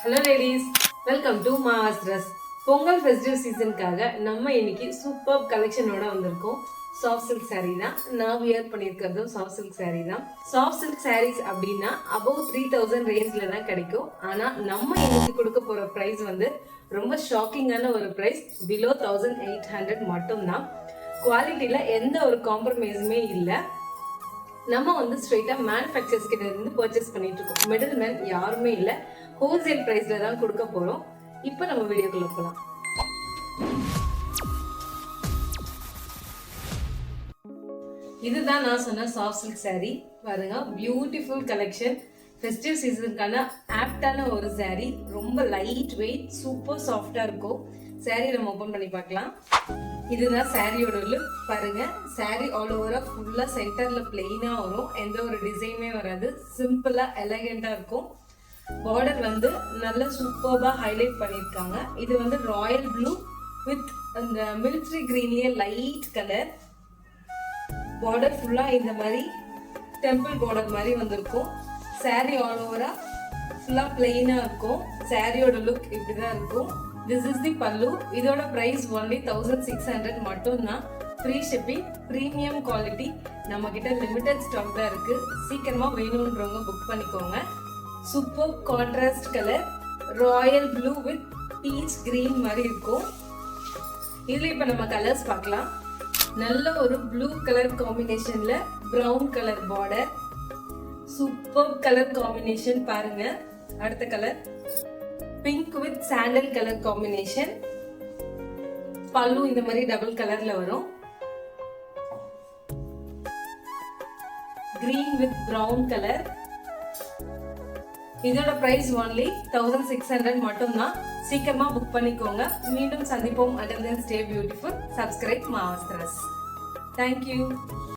Hello ladies, welcome to mass dress. Pongal festive சீசனுக்காக நம்ம இன்னைக்கு சூப்பர் கலெக்ஷனோட வந்திருக்கோம். சாஃப்ட் சில்க் saree தான். நான் வியர் பண்ணியிருக்கிறதும் சாஃப்ட் சில்க் saree தான். சாஃப்ட் சில்க் sarees அப்படின்னா அபவ் 3000 ரேஞ்சில் தான் கிடைக்கும். ஆனால் நம்ம இன்னைக்கு கொடுக்க போகிற ப்ரைஸ் வந்து ரொம்ப ஷாக்கிங்கான ஒரு ப்ரைஸ். பிலோ 1800 மட்டும்தான். குவாலிட்டியில் எந்த ஒரு காம்ப்ரமைஸுமே இல்லை. நம்ம வந்து ஸ்ட்ரெயிட்டா மேனுஃபேக்சர்ஸ் கிட்ட இருந்து பர்ச்சேஸ் பண்ணிட்டு இருக்கோம். மிடில் மேன் யாருமே இல்லை. ஹோல்சேல் பிரைஸ்ல தான் கொடுக்க போறோம். இப்போ நம்ம வீடியோக்குள்ள போலாம். இதுதான் நான் சொன்ன சாஃப்ட் சில்க் saree. பாருங்க, பியூட்டிஃபுல் கலெக்ஷன். ஃபெஸ்டிவ் சீசனுக்கான ஆப்டான ஒரு saree. ரொம்ப லைட் வெயிட், சூப்பர் சாஃப்டா இருக்கும். saree நம்ம ஓபன் பண்ணி பார்க்கலாம். இதுதான் சாரியோட லுக். பாருங்க, சாரி ஆல் ஓவரா ஃபுல்லா சென்டர்ல பிளெயினா வரும். எந்த ஒரு டிசைனுமே வராது. சிம்பிளா எலகண்டா இருக்கும். பார்டர் வந்து நல்ல சூப்பர்பா ஹைலைட் பண்ணிருக்காங்க. இது வந்து ராயல் ப்ளூ வித் அந்த மிலிட்டரி கிரீன்லயே லைட் கலர். பார்டர் ஃபுல்லா இந்த மாதிரி டெம்பிள் பார்டர் மாதிரி வந்திருக்கும். சாரி ஆல் ஓவரா ஃபுல்லா பிளெயினா இருக்கும். சாரியோட லுக் இப்படிதான் இருக்கும். This is the pallu. இதோட price only 1600 மட்டும்தான். Free shipping, premium quality. நம்ம கிட்ட லிமிடெட் ஸ்டாக் தான் இருக்கு. சீக்கிரமா வேணும்ன்றவங்க புக் பண்ணிக்கோங்க. Super contrast colour, royal blue with peach green மாதிரி இருக்கும். இதுல இப்ப நம்ம கலர்ஸ் பார்க்கலாம். நல்ல ஒரு ப்ளூ கலர் காம்பினேஷன்ல brown colour border. Super colour combination பாருங்க. அடுத்த colour pink with sandal colour combination. பல்லு இந்த மாதிரி டபுள் கலர்ல வரும். Green with brown colour. இதோட பிரைஸ் ஒன்லி 1600 மட்டும்தான். சீக்கிரமா புக் பண்ணிக்கோங்க. மீண்டும் சந்திப்போம். Until then, stay beautiful. Subscribe mass dress. Thank you.